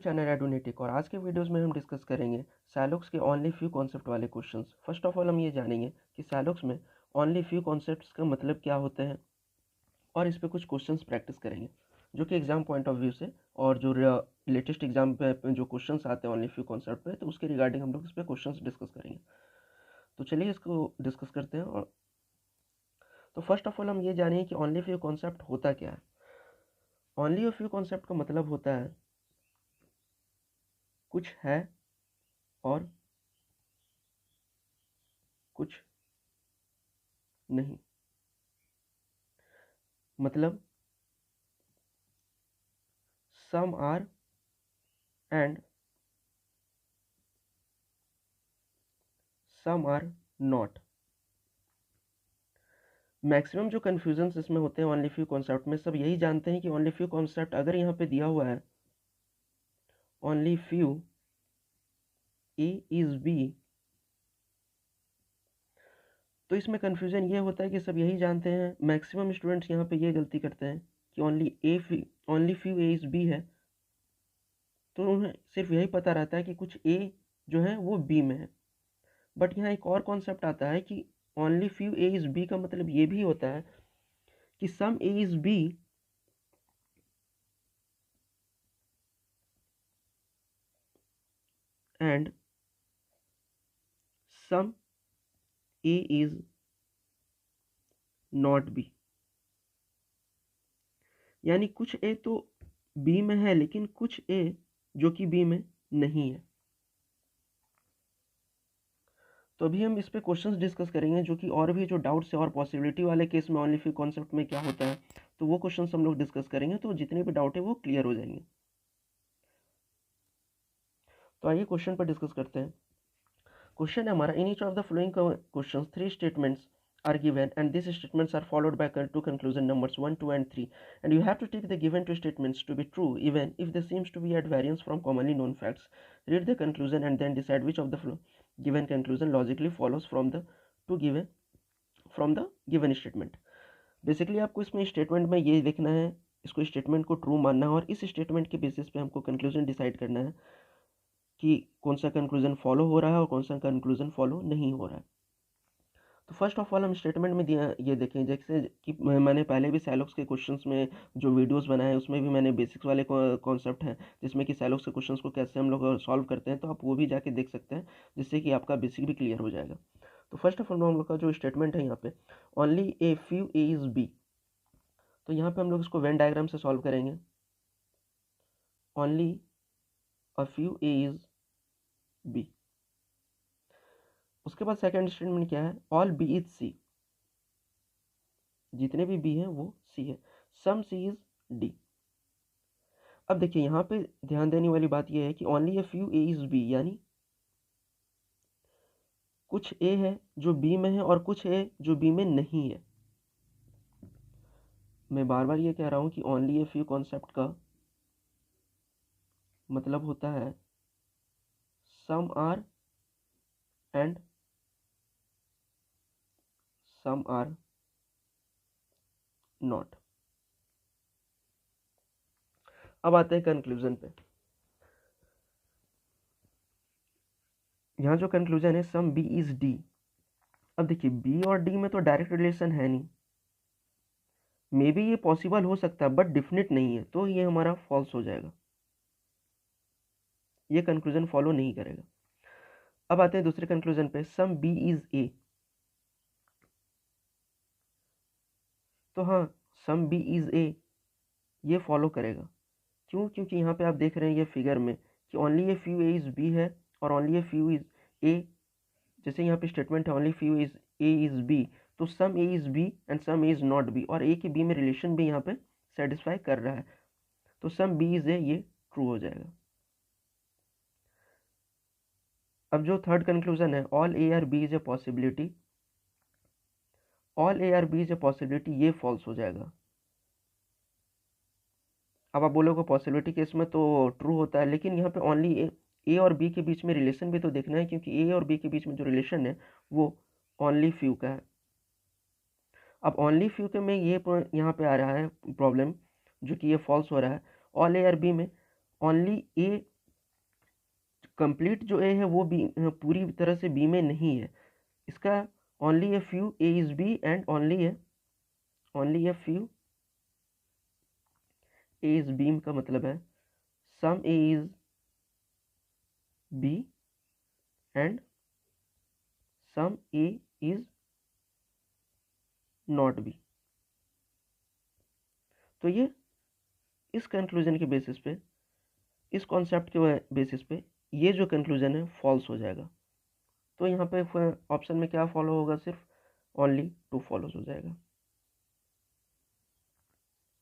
Channel एडोनेटिक और आज के वीडियोस में हम डिस्कस करेंगे सैलॉक्स के ओनली फ्यू कॉन्सेप्ट वाले क्वेश्चंस। फर्स्ट ऑफ ऑल हम ये जानेंगे कि सैलॉक्स में ओनली फ्यू कॉन्सेप्ट्स का मतलब क्या होते हैं और इस पे कुछ क्वेश्चंस प्रैक्टिस करेंगे जो कि एग्जाम पॉइंट ऑफ व्यू से और जो लेटेस्ट एग्जाम पे जो क्वेश्चंस आते हैं ओनली फ्यू कॉन्सेप्ट पे, तो उसके रिगार्डिंग हम लोग इस पे क्वेश्चंस डिस्कस करेंगे। तो चलिए इसको डिस्कस करते हैं। और तो फर्स्ट ऑफ ऑल हम ये जानेंगे कि ओनली फ्यू कॉन्सेप्ट होता क्या है। ओनली फ्यू कॉन्सेप्ट का मतलब होता है कुछ है और कुछ नहीं। मतलब some are and some are not. Maximum जो कन्फ्यूजन्स इसमें होते हैं ओनली फ्यू कॉन्सेप्ट में, सब यही जानते हैं कि ओनली फ्यू कॉन्सेप्ट अगर यहाँ पे दिया हुआ है only few A is B, तो इसमें कन्फ्यूजन ये होता है कि सब यही जानते हैं। मैक्सिमम स्टूडेंट्स यहाँ पे ये गलती करते हैं कि only few A is B है, तो उन्हें सिर्फ यही पता रहता है कि कुछ ए जो है वो बी में है। बट यहाँ एक और कॉन्सेप्ट आता है कि only few A is B का मतलब ये भी होता है कि some A is B and some A is not B. यानी कुछ ए तो बी में है लेकिन कुछ ए जो कि बी में नहीं है। तो अभी हम इस पे क्वेश्चंस डिस्कस करेंगे जो कि और भी जो डाउट्स है और पॉसिबिलिटी वाले केस में ओनली फ्यू कॉन्सेप्ट में क्या होता है, तो वो क्वेश्चंस हम लोग डिस्कस करेंगे, तो जितने भी डाउट है वो क्लियर हो जाएंगे। तो आइए क्वेश्चन पर डिस्कस करते हैं। क्वेश्चन है हमारा, in each of the following questions 3 statements are given and these statements are followed by two conclusion numbers 1, 2 and 3, and you have to take the given two statements to be true even if they seems to be at variance from commonly known facts. Read the conclusion and then decide which of the given conclusion logically follows from the given statement. Basically आपको इसमें statement में ये देखना है, इसको statement को true मानना है और इस स्टेटमेंट के बेसिस पे हमको कंक्लूजन डिसाइड करना है कि कौन सा कंक्लूजन फॉलो हो रहा है और कौन सा कंक्लूजन फॉलो नहीं हो रहा है। तो फर्स्ट ऑफ ऑल हम स्टेटमेंट में दिया ये देखें, जैसे कि मैंने पहले भी सैलॉक्स के क्वेश्चंस में जो वीडियोस बनाए हैं उसमें भी मैंने बेसिक्स वाले कॉन्सेप्ट हैं जिसमें कि सैलॉक्स के क्वेश्चंस को कैसे हम लोग सॉल्व करते हैं, तो आप वो भी जाके देख सकते हैं जिससे कि आपका बेसिक भी क्लियर हो जाएगा। तो फर्स्ट ऑफ ऑल हम लोग का जो स्टेटमेंट है यहाँ पे only a few A is B, तो यहाँ पे हम लोग इसको वेन डायग्राम से सॉल्व करेंगे। Only a few A is B. उसके बाद सेकंड स्टेटमेंट क्या है, ऑल बी इज सी, जितने भी बी हैं वो सी है। सम सी इज डी। अब देखिए यहाँ पे ध्यान देने वाली बात यह है कि only a few A is B, यानी कुछ ए है जो बी में है और कुछ ए जो बी में नहीं है। मैं बार बार ये कह रहा हूँ कि ओनली अ फ्यू कॉन्सेप्ट का मतलब होता है some are and some are not. अब आते हैं कंक्लूजन पे। यहाँ जो कंक्लूजन है सम बी इज डी। अब देखिए बी और डी में तो डायरेक्ट रिलेशन है नहीं, मे बी ये पॉसिबल हो सकता है बट डिफिनिट नहीं है, तो ये हमारा फॉल्स हो जाएगा, ये कंक्लूजन फॉलो नहीं करेगा। अब आते हैं दूसरे कंक्लूजन पे, सम बी इज ए। तो हाँ, सम बी इज ए ये फॉलो करेगा। क्यों? क्योंकि यहाँ पे आप देख रहे हैं ये फिगर में कि only a few A is B है और only a few is A. जैसे यहाँ पे स्टेटमेंट है only few is A is B, तो some A is B and some A is not B, और ए के बी में रिलेशन भी यहाँ पे सेटिस्फाई कर रहा है, तो सम बी इज ए ये ट्रू हो जाएगा। अब जो थर्ड कंक्लूजन है, all A are B is a possibility, all A are B is a possibility ये फॉल्स हो जाएगा। अब आप बोलोगे पॉसिबिलिटी केस में तो ट्रू होता है, लेकिन यहाँ पे ओनली ए और बी के बीच में रिलेशन भी तो देखना है, क्योंकि ए और बी के बीच में जो रिलेशन है वो ओनली फ्यू का है। अब ओनली फ्यू के में ये यहाँ पे आ रहा है प्रॉब्लम, जो कि ये फॉल्स हो रहा है। ऑल ए और बी में ओनली ए कंप्लीट जो ए है वो बी पूरी तरह से बी में नहीं है, इसका only a few A is B and only a few A is B का मतलब है some A is B and some A is not B. तो ये इस कंक्लूजन के बेसिस पे, इस कॉन्सेप्ट के बेसिस पे ये जो कंक्लूजन है फॉल्स हो जाएगा। तो यहाँ पे ऑप्शन में क्या फॉलो होगा, सिर्फ ओनली ट्रू फॉलोज हो जाएगा।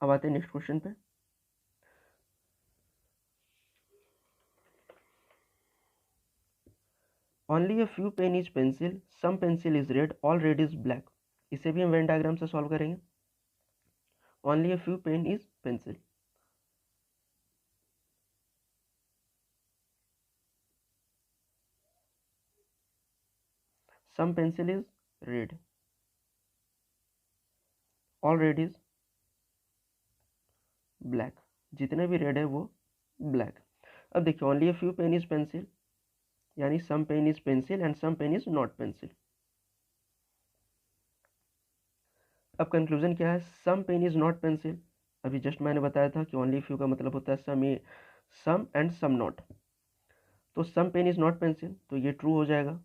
अब आते हैं नेक्स्ट क्वेश्चन पे। Only a few pen is pencil, some pencil is red, all red is black. इसे भी हम वेन डायग्राम से सॉल्व करेंगे। Only a few pen is pencil, some pencil is red, all red is black, जितने भी red है वो black. अब देखिए only a few pen is pencil यानी some pen is pencil and some pen is not pencil. अब conclusion क्या है, some pen is not pencil. अभी जस्ट मैंने बताया था कि ओनली फ्यू का मतलब होता है सम एंड सम नॉट। तो some pen is not pencil तो ये ट्रू हो जाएगा।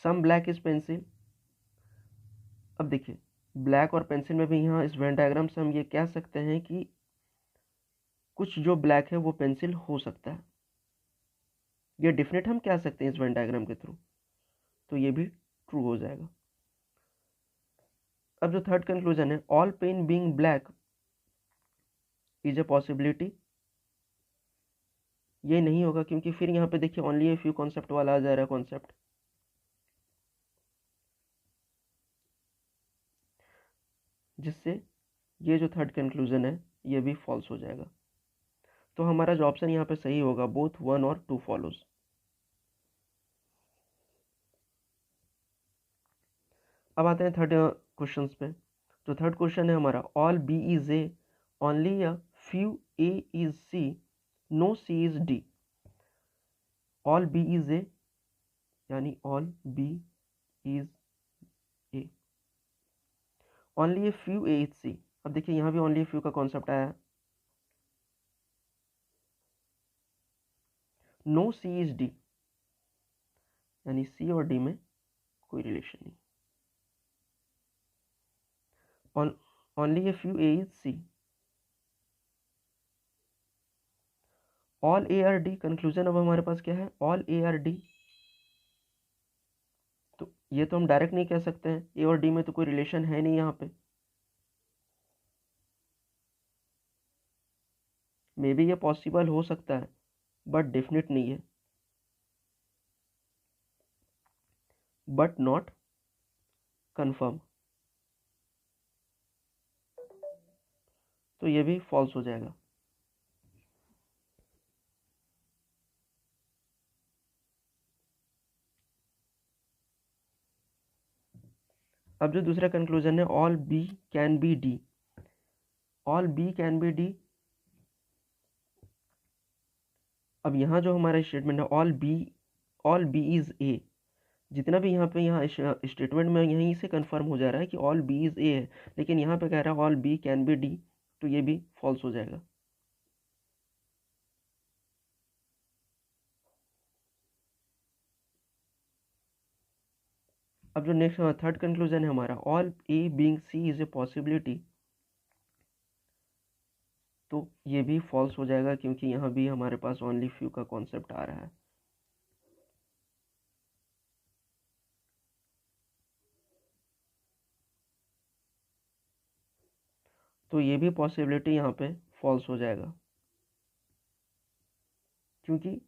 सम ब्लैक इज पेंसिल, अब देखिए ब्लैक और पेंसिल में भी यहाँ इस वेन डायग्राम से हम ये कह सकते हैं कि कुछ जो ब्लैक है वो पेंसिल हो सकता है, ये डेफिनेट हम कह सकते हैं इस वेन डायग्राम के थ्रू, तो ये भी ट्रू हो जाएगा। अब जो थर्ड कंक्लूजन है, all pen being black is a possibility, ये नहीं होगा क्योंकि फिर यहाँ पे देखिए ओनली ए फ्यू कॉन्सेप्ट वाला आ जा रहा है कॉन्सेप्ट, जिससे ये जो थर्ड कंक्लूजन है ये भी फॉल्स हो जाएगा। तो हमारा जो ऑप्शन यहाँ पे सही होगा बोथ 1 और 2 फॉलोज। अब आते हैं थर्ड क्वेश्चन पे। जो थर्ड क्वेश्चन है हमारा, all B is A, only a few A is C, no C is D. All B is A यानी all B is A, only a few A is C. अब देखिए यहाँ भी only a few का concept आया है। No C is D यानी सी और डी में कोई रिलेशन नहीं। Only a few A is C, all A are D. Conclusion अब हमारे पास क्या है, ऑल ए आर डी। तो ये तो हम डायरेक्ट नहीं कह सकते हैं, ए और डी में तो कोई रिलेशन है नहीं यहाँ पे। मे बी ये पॉसिबल हो सकता है बट डेफिनेट नहीं है, बट नॉट कन्फर्म, तो ये भी फॉल्स हो जाएगा। अब जो दूसरा कंक्लूजन है, all B can be D, all B can be D. अब यहाँ जो हमारा स्टेटमेंट है ऑल बी इज ए, जितना भी यहाँ स्टेटमेंट में यहीं से कंफर्म हो जा रहा है कि ऑल बी इज ए है, लेकिन यहाँ पे कह रहा है all B can be D, तो ये भी फॉल्स हो जाएगा। अब जो नेक्स्ट थर्ड कंक्लूजन है हमारा, all A being C is a possibility, तो ये भी फॉल्स हो जाएगा क्योंकि यहाँ भी हमारे पास ओनली फ्यू का कॉन्सेप्ट आ रहा है। तो ये भी पॉसिबिलिटी यहाँ पे फॉल्स हो जाएगा क्योंकि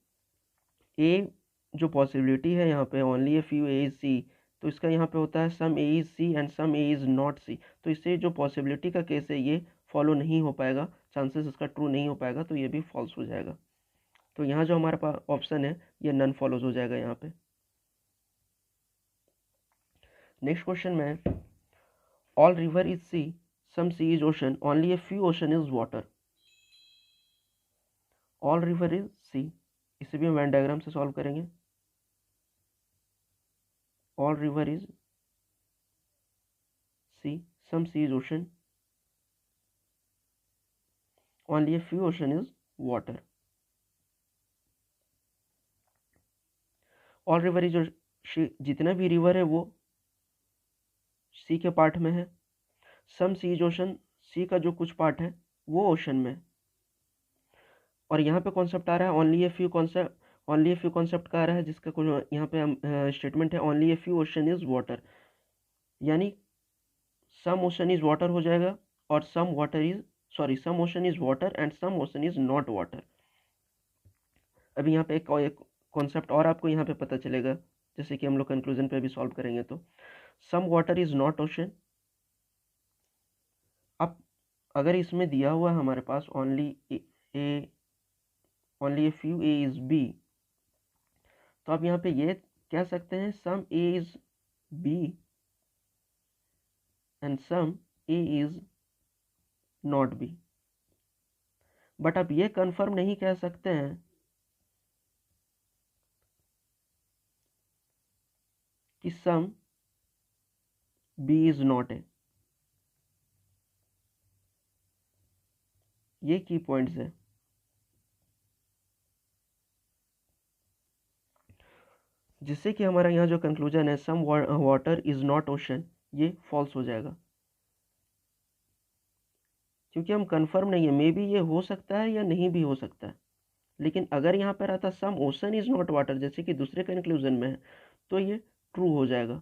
ए जो पॉसिबिलिटी है यहाँ पे only a few A is C, तो इसका यहाँ पे होता है some A is C and some A is not C, तो इससे जो पॉसिबिलिटी का केस है ये फॉलो नहीं हो पाएगा, चांसेस इसका ट्रू नहीं हो पाएगा, तो ये भी फॉल्स हो जाएगा। तो यहाँ जो हमारे पास ऑप्शन है ये नन फॉलोज हो जाएगा यहाँ पे। नेक्स्ट क्वेश्चन में, all river is sea, some sea is ocean, only a few ocean is water. All river is sea, इसे भी हम वेन डायग्राम से सॉल्व करेंगे। All river is sea, some sea is ocean, only a few ocean is water. All river is, जितना भी river है वो सी के पार्ट में है। सम सी इज ओशन, सी का जो कुछ पार्ट है वो ओशन में है। और यहाँ पे कॉन्सेप्ट आ रहा है only a few concept, only a few concept का आ रहा है जिसका कुछ यहाँ पे हम स्टेटमेंट है only a few ocean is water, यानी सम ओशन इज वाटर हो जाएगा और some water is, sorry, some ocean is water and some ocean is not water. अभी यहाँ पे एक कॉन्सेप्ट और आपको यहाँ पे पता चलेगा, जैसे कि हम लोग कंक्लूजन पे भी सॉल्व करेंगे। तो some water is not ocean. अब अगर इसमें दिया हुआ है हमारे पास only a few A is B, तो आप यहाँ पे ये कह सकते हैं some A is B and some A is not B. But आप ये कंफर्म नहीं कह सकते हैं कि some B is not A. ये की पॉइंट्स है। जिससे कि हमारा यहाँ जो कंक्लूजन है some water is not ocean, ये फॉल्स हो जाएगा, क्योंकि हम कंफर्म नहीं है, मे बी ये हो सकता है या नहीं भी हो सकता है। लेकिन अगर यहाँ पर आता सम ओशन इज नॉट वाटर, जैसे कि दूसरे कंक्लूजन में है, तो ये ट्रू हो जाएगा।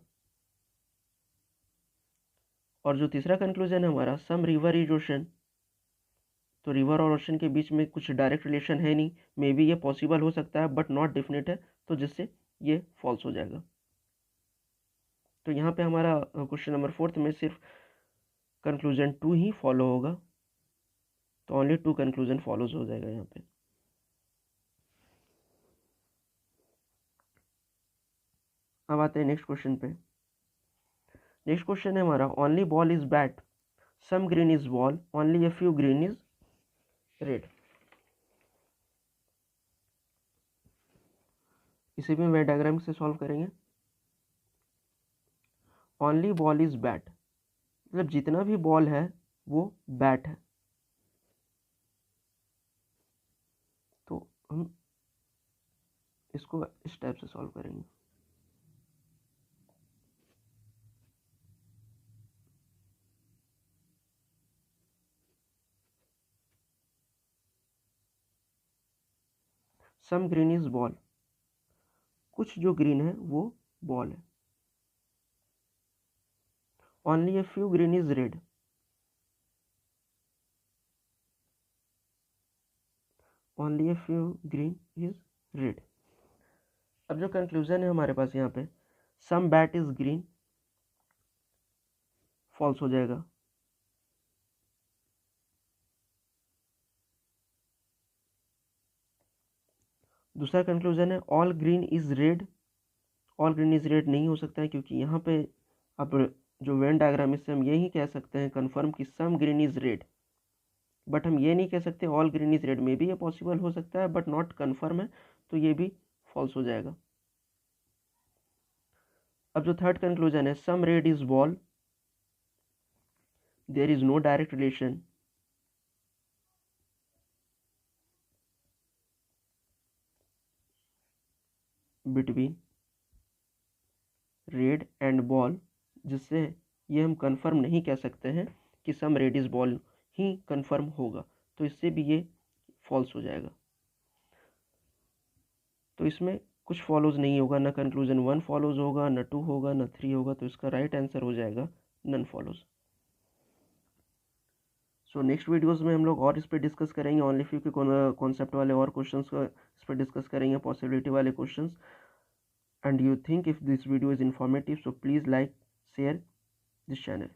और जो तीसरा कंक्लूजन है हमारा सम रिवर इज ओशन, तो रिवर और ओशन के बीच में कुछ डायरेक्ट रिलेशन है नहीं, मे बी ये पॉसिबल हो सकता है बट नॉट डेफिनेट है, तो जिससे ये फॉल्स हो जाएगा। तो यहाँ पे हमारा क्वेश्चन नंबर 4 में सिर्फ कंक्लूजन 2 ही फॉलो होगा, तो ओनली 2 कंक्लूजन फॉलोज हो जाएगा यहाँ पे। अब आते हैं नेक्स्ट क्वेश्चन पे। नेक्स्ट क्वेश्चन है हमारा only ball is bat, some green is ball, only a few green is red. इसे भी हम डायग्राम से सॉल्व करेंगे। ओनली बॉल इज बैट, मतलब जितना भी बॉल है वो बैट है। तो हम इसको इस टाइप से सॉल्व करेंगे। सम ग्रीन इज बॉल, कुछ जो ग्रीन है वो बॉल है। Only a few green is red, only a few green is red. अब जो कंक्लूजन है हमारे पास यहाँ पे सम बैट इज ग्रीन, फॉल्स हो जाएगा। दूसरा कंक्लूजन है all green is red, all green is red नहीं हो सकता है, क्योंकि यहाँ पे अब जो वेन डायग्राम इससे हम यही कह सकते हैं कंफर्म कि some green is red, but हम ये नहीं कह सकते all green is red. Maybe ये पॉसिबल हो सकता है बट नॉट कन्फर्म है, तो ये भी फॉल्स हो जाएगा। अब जो थर्ड कंक्लूजन है some red is ball, there is no direct relation between red and ball, जिससे ये हम कंफर्म नहीं कह सकते हैं कि सम रेड इज बॉल ही कंफर्म होगा, तो इससे भी ये फॉल्स हो जाएगा। तो इसमें कुछ फॉलोज नहीं होगा, ना कंक्लूजन 1 फॉलोज होगा, ना 2 होगा, ना 3 होगा, तो इसका राइट आंसर हो जाएगा none follows. So next videos में हम लोग और इस पर डिस्कस करेंगे, ओनली फ्यू के कॉन्सेप्ट वाले और क्वेश्चंस का इस पर डिस्कस करेंगे, पॉसिबिलिटी वाले questions. And you think if this video is informative, so please like, share this channel.